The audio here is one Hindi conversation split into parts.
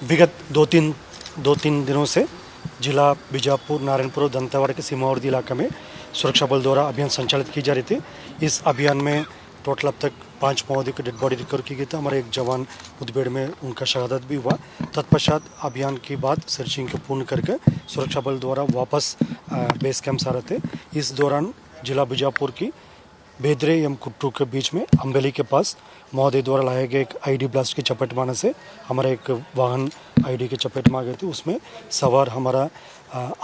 विगत दो तीन दिनों से जिला बीजापुर, नारायणपुर और दंतेवाड़ा के सीमावर्ती इलाका में सुरक्षा बल द्वारा अभियान संचालित की जा रही थी। इस अभियान में टोटल अब तक 5 माओवादी की डेड बॉडी रिकवर की गई थी। हमारे एक जवान मुठभेड़ में उनका शहादत भी हुआ। तत्पश्चात अभियान के बाद सर्चिंग को पूर्ण करके सुरक्षा बल द्वारा वापस बेस कैंप आ रहे थे। इस दौरान जिला बीजापुर की बेदरे एवं कुट्टू के बीच में अम्बेली के पास महोदय द्वारा लाए गए एक आईडी ब्लास्ट की चपेट में आने से हमारा एक वाहन आईडी के चपेट में आ गए थे। उसमें सवार हमारा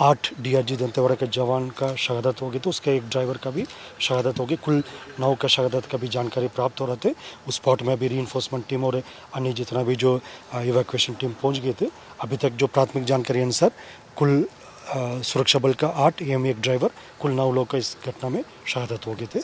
8 डीआरजी दंतेवाड़ा के जवान का शहादत हो गई, तो उसके एक ड्राइवर का भी शहादत हो गई। कुल 9 का शहादत का भी जानकारी प्राप्त हो रहे थे। उस स्पॉट में अभी रीइंफोर्समेंट टीम और अन्य जितना भी जो इवैक्यूएशन टीम पहुंच गए थे। अभी तक जो प्राथमिक जानकारी अनुसार कुल सुरक्षा बल का 8 एवं एक ड्राइवर, कुल 9 लोग का इस घटना में शहादत हो गए थे।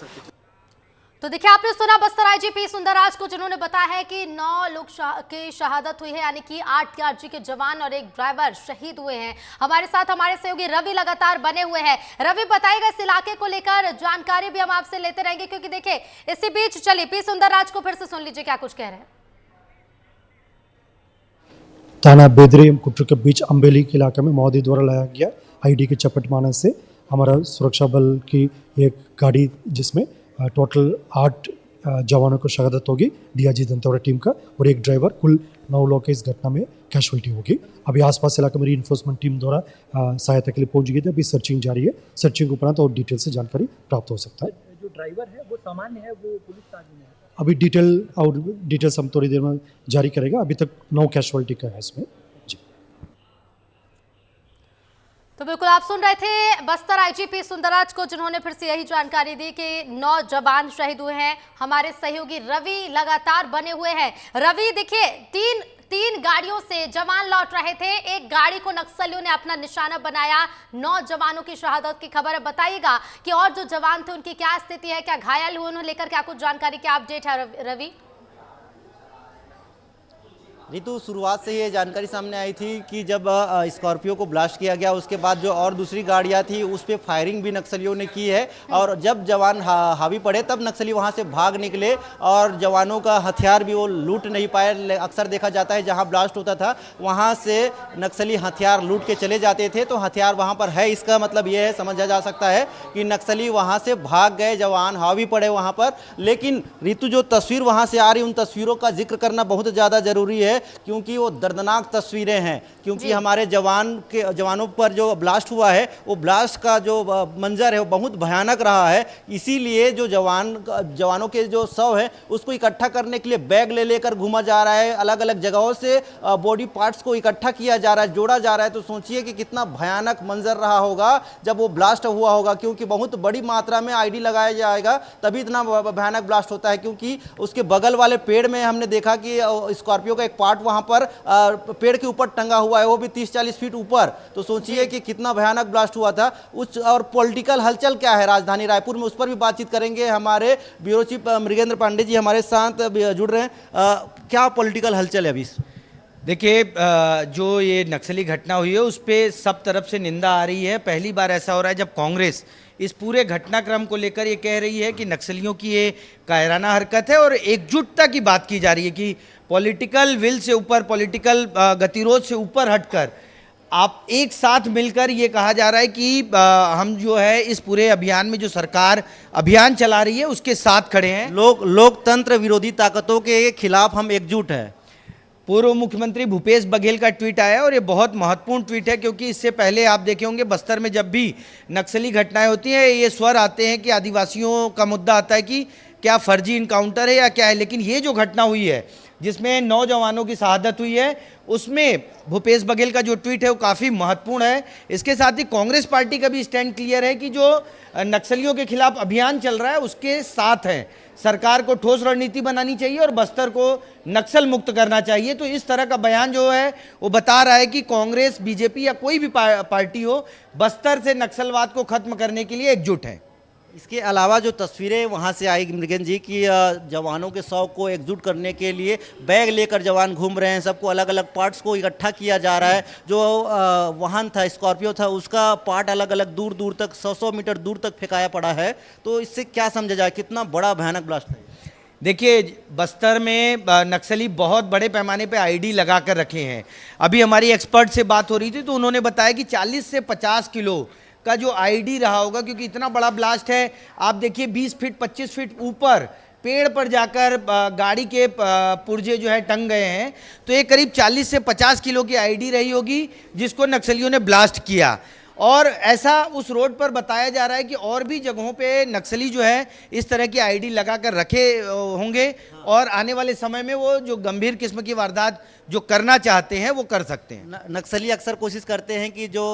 तो देखिए, आपने सुना बस्तर आईजीपी सुंदरराज को, जिन्होंने बताया है कि 9 लोग की शहादत हुई है, यानी कि 8 डीआरजी के जवान और एक ड्राइवर शहीद हुए हैं। हमारे साथ हमारे सहयोगी रवि लगातार बने हुए हैं। रवि, बताइएगा इस इलाके को लेकर जानकारी भी हम आपसे लेते रहेंगे, क्योंकि देखिए इसी बीच चलिए पी सुंदरराज को फिर से सुन लीजिए क्या कुछ कह रहे हैं। थाना बेदरे एवं कुट्टू के बीच अम्बेली के इलाके में महोदय द्वारा लाया गया आईडी के चपेट में आने से हमारा सुरक्षा बल की एक गाड़ी, जिसमें टोटल 8 जवानों को शहादत होगी डीआरजी दंतेवाड़ा टीम का, और एक ड्राइवर, कुल 9 लोग के इस घटना में कैजुअल्टी होगी। अभी आसपास इलाके में रीइंफोर्समेंट टीम द्वारा सहायता के लिए पहुंच गई थी। अभी सर्चिंग जारी है। सर्चिंग उपरांत और डिटेल से जानकारी प्राप्त हो सकता है। जो ड्राइवर है वो सामान्य है, वो पुलिस ताजी में है। अभी डिटेल्स हम थोड़ी देर में जारी करेगा। अभी तक 9 कैजुअल्टी का है इसमें। तो बिल्कुल आप सुन रहे थे बस्तर आईजीपी सुंदरराज को, जिन्होंने फिर से यही जानकारी दी कि 9 जवान शहीद हुए हैं। हमारे सहयोगी रवि लगातार बने हुए हैं। रवि, देखिए तीन गाड़ियों से जवान लौट रहे थे। एक गाड़ी को नक्सलियों ने अपना निशाना बनाया। 9 जवानों की शहादत की खबर है। बताइएगा कि और जो जवान थे उनकी क्या स्थिति है, क्या घायल हुए, उन्हें लेकर क्या कुछ जानकारी, क्या अपडेट है रवि? रितु, शुरुआत से ये जानकारी सामने आई थी कि जब स्कॉर्पियो को ब्लास्ट किया गया, उसके बाद जो और दूसरी गाड़ियां थी उस पर फायरिंग भी नक्सलियों ने की है, और जब जवान हावी पड़े तब नक्सली वहां से भाग निकले और जवानों का हथियार भी वो लूट नहीं पाए। अक्सर देखा जाता है जहां ब्लास्ट होता था वहां से नक्सली हथियार लूट के चले जाते थे, तो हथियार वहां पर है। इसका मतलब ये है, समझा जा सकता है कि नक्सली वहां से भाग गए, जवान हावी पड़े वहां पर। लेकिन रितु, जो तस्वीर वहां से आ रही, उन तस्वीरों का जिक्र करना बहुत ज़्यादा जरूरी है, क्योंकि वो दर्दनाक तस्वीरें हैं। क्योंकि हमारे जवानों पर जो ब्लास्ट हुआ है, वो ब्लास्ट का जो मंजर है वो बहुत भयानक रहा है। इसीलिए जो जवानों के जो शव है उसको इकट्ठा करने के लिए बैग ले लेकर घूमा जा रहा है। अलग अलग जगहों से बॉडी पार्ट्स को इकट्ठा किया जा रहा है, जोड़ा जा रहा है। तो सोचिए कि कितना भयानक मंजर रहा होगा जब वो ब्लास्ट हुआ होगा, क्योंकि बहुत बड़ी मात्रा में आईडी लगाया जाएगा तभी इतना भयानक ब्लास्ट होता है। क्योंकि उसके बगल वाले पेड़ में हमने देखा कि स्कॉर्पियो का एक पार्ट वहां पर पेड़ के ऊपर टंगा हुआ है, वो भी 30-40 फीट ऊपर। तो सोचिए कि कितना भयानक ब्लास्ट हुआ था। और पॉलिटिकल हलचल क्या है राजधानी रायपुर में, उस पर भी बातचीत करेंगे। हमारे ब्यूरो चीफ मृगेंद्र पांडे जी हमारे साथ जुड़ रहे हैं। क्या पॉलिटिकल हलचल है अभी? देखिए, जो ये नक्सली घटना हुई है उस पर सब तरफ से निंदा आ रही है। पहली बार ऐसा हो रहा है जब कांग्रेस इस पूरे घटनाक्रम को लेकर ये कह रही है कि नक्सलियों की ये कायराना हरकत है, और एकजुटता की बात की जा रही है कि पॉलिटिकल विल से ऊपर, पॉलिटिकल गतिरोध से ऊपर हटकर आप एक साथ मिलकर ये कहा जा रहा है कि हम जो है इस पूरे अभियान में, जो सरकार अभियान चला रही है उसके साथ खड़े हैं। लोकतंत्र विरोधी ताकतों के खिलाफ हम एकजुट हैं। पूर्व मुख्यमंत्री भूपेश बघेल का ट्वीट आया, और ये बहुत महत्वपूर्ण ट्वीट है, क्योंकि इससे पहले आप देखे होंगे बस्तर में जब भी नक्सली घटनाएं होती हैं ये स्वर आते हैं कि आदिवासियों का मुद्दा आता है कि क्या फर्जी इनकाउंटर है या क्या है। लेकिन ये जो घटना हुई है जिसमें 9 जवानों की शहादत हुई है, उसमें भूपेश बघेल का जो ट्वीट है वो काफ़ी महत्वपूर्ण है। इसके साथ ही कांग्रेस पार्टी का भी स्टैंड क्लियर है कि जो नक्सलियों के खिलाफ अभियान चल रहा है उसके साथ है। सरकार को ठोस रणनीति बनानी चाहिए और बस्तर को नक्सल मुक्त करना चाहिए। तो इस तरह का बयान जो है वो बता रहा है कि कांग्रेस, बीजेपी या कोई भी पार्टी हो, बस्तर से नक्सलवाद को खत्म करने के लिए एकजुट है। इसके अलावा जो तस्वीरें वहाँ से आई मृगेंद्र जी की, जवानों के शव को एकजुट करने के लिए बैग लेकर जवान घूम रहे हैं, सबको अलग अलग पार्ट्स को इकट्ठा किया जा रहा है। जो वाहन था, स्कॉर्पियो था, उसका पार्ट अलग अलग दूर दूर तक 100-100 मीटर दूर तक फेंकाया पड़ा है। तो इससे क्या समझा जाए, कितना बड़ा भयानक ब्लास्ट है? देखिए, बस्तर में नक्सली बहुत बड़े पैमाने पे आईडी लगा कर रखे हैं। अभी हमारी एक्सपर्ट से बात हो रही थी तो उन्होंने बताया कि 40 से 50 किलो का जो आईडी रहा होगा, क्योंकि इतना बड़ा ब्लास्ट है। आप देखिए 20 फीट 25 फीट ऊपर पेड़ पर जाकर गाड़ी के पुर्जे जो है टंग गए हैं। तो ये करीब 40 से 50 किलो की आईडी रही होगी जिसको नक्सलियों ने ब्लास्ट किया। और ऐसा उस रोड पर बताया जा रहा है कि और भी जगहों पे नक्सली जो है इस तरह की आईडी लगाकर रखे होंगे और आने वाले समय में वो जो गंभीर किस्म की वारदात जो करना चाहते हैं वो कर सकते हैं। नक्सली अक्सर कोशिश करते हैं कि जो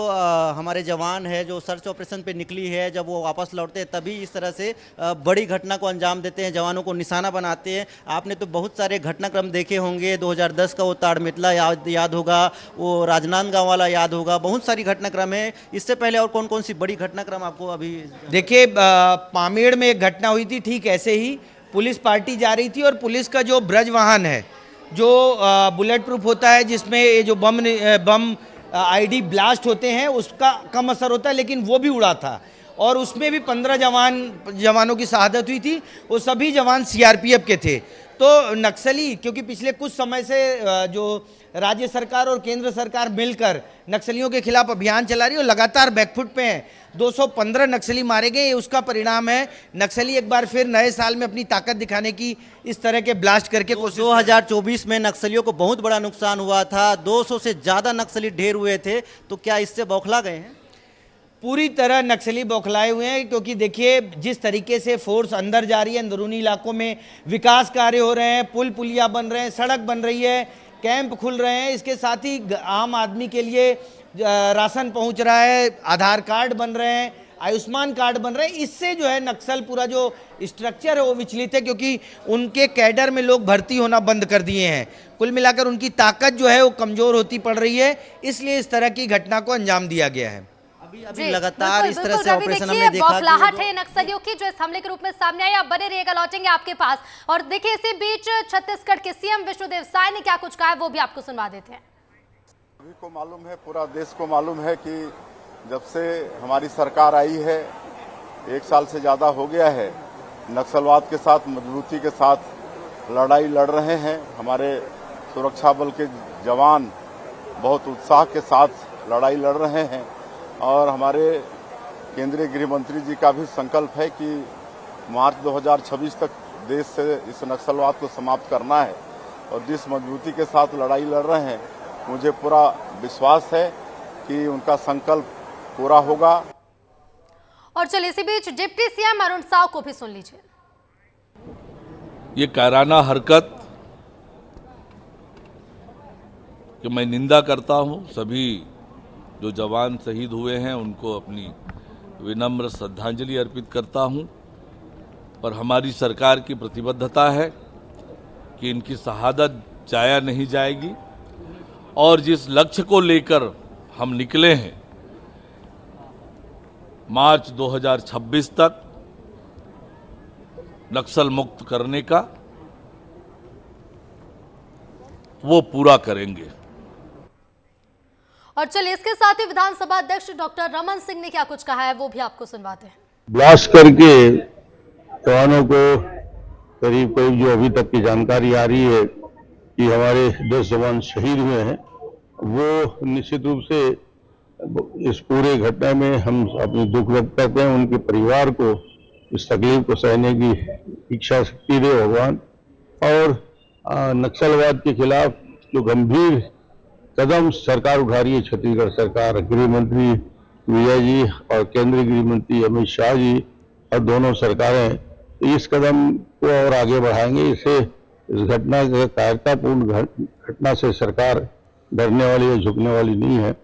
हमारे जवान है जो सर्च ऑपरेशन पे निकली है, जब वो वापस लौटते हैं तभी इस तरह से बड़ी घटना को अंजाम देते हैं, जवानों को निशाना बनाते हैं। आपने तो बहुत सारे घटनाक्रम देखे होंगे, 2010 का वो ताड़मेटला याद होगा, वो राजनांदगांव वाला याद होगा, बहुत सारी घटनाक्रम है। इससे पहले और कौन कौन सी बड़ी घटनाक्रम आपको अभी? देखिए, पामेड़ में एक घटना हुई थी, ठीक ऐसे ही पुलिस पार्टी जा रही थी और पुलिस का जो ब्रज वाहन है जो बुलेट प्रूफ होता है, जिसमें ये जो बम आईडी ब्लास्ट होते हैं उसका कम असर होता है, लेकिन वो भी उड़ा था और उसमें भी 15 जवानों की शहादत हुई थी। वो सभी जवान सीआरपीएफ के थे। तो नक्सली, क्योंकि पिछले कुछ समय से जो राज्य सरकार और केंद्र सरकार मिलकर नक्सलियों के खिलाफ अभियान चला रही है और लगातार बैकफुट पे हैं। 215 नक्सली मारे गए, उसका परिणाम है। नक्सली एक बार फिर नए साल में अपनी ताकत दिखाने की इस तरह के ब्लास्ट करके 2024 में नक्सलियों को बहुत बड़ा नुकसान हुआ था, 200 से ज़्यादा नक्सली ढेर हुए थे। तो क्या इससे बौखला गए हैं? पूरी तरह नक्सली बौखलाए हुए हैं, क्योंकि देखिए जिस तरीके से फोर्स अंदर जा रही है, अंदरूनी इलाकों में विकास कार्य हो रहे हैं, पुल पुलिया बन रहे हैं, सड़क बन रही है, कैंप खुल रहे हैं, इसके साथ ही आम आदमी के लिए राशन पहुंच रहा है, आधार कार्ड बन रहे हैं, आयुष्मान कार्ड बन रहे हैं। इससे जो है नक्सल पूरा जो स्ट्रक्चर है वो विचलित है, क्योंकि उनके कैडर में लोग भर्ती होना बंद कर दिए हैं। कुल मिलाकर उनकी ताकत जो है वो कमज़ोर होती पड़ रही है, इसलिए इस तरह की घटना को अंजाम दिया गया है। अभी लगातार इस तरह से ऑपरेशन हमने देखा। बौखलाहट है नक्सलियों की जो इस हमले के रूप में सामने आई। आप बने रहिएगा, लौटेंगे आपके पास। और देखिए इसी बीच छत्तीसगढ़ के सीएम विष्णुदेव साय ने क्या कुछ कहा है वो भी आपको सुनवा देते हैं। सभी को मालूम है, पूरा देश को मालूम है कि जब से हमारी सरकार आई है 1 साल से ज्यादा हो गया है, नक्सलवाद के साथ मजबूती के साथ लड़ाई लड़ रहे हैं। हमारे सुरक्षा बल के जवान बहुत उत्साह के साथ लड़ाई लड़ रहे हैं और हमारे केंद्रीय गृह मंत्री जी का भी संकल्प है कि मार्च 2026 तक देश से इस नक्सलवाद को समाप्त करना है। और जिस मजबूती के साथ लड़ाई लड़ रहे हैं, मुझे पूरा विश्वास है कि उनका संकल्प पूरा होगा। और चलिए इसी बीच डिप्टी सीएम अरुण साव को भी सुन लीजिए। ये कायराना हरकत कि मैं निंदा करता हूं। सभी जो जवान शहीद हुए हैं उनको अपनी विनम्र श्रद्धांजलि अर्पित करता हूं। पर हमारी सरकार की प्रतिबद्धता है कि इनकी शहादत जाया नहीं जाएगी और जिस लक्ष्य को लेकर हम निकले हैं मार्च 2026 तक नक्सल मुक्त करने का, वो पूरा करेंगे। और चलिए इसके साथ ही विधानसभा अध्यक्ष डॉक्टर रमन सिंह ने क्या कुछ कहा है वो भी आपको सुनवाते हैं। ब्लास्ट करके जवानों को करीब जो अभी तक की जानकारी आ रही है कि हमारे 10 जवान शहीद हुए हैं, वो निश्चित रूप से इस पूरे घटना में हम अपनी दुख व्यक्त करते हैं। उनके परिवार को इस तकलीफ को सहने की इच्छा शक्ति दे भगवान। और नक्सलवाद के खिलाफ जो गंभीर कदम सरकार उठा रही है, छत्तीसगढ़ सरकार, गृह मंत्री विजय जी और केंद्रीय गृह मंत्री अमित शाह जी और दोनों सरकारें इस कदम को और आगे बढ़ाएंगे। इससे इस घटना कायरतापूर्ण घटना से सरकार डरने वाली या झुकने वाली नहीं है।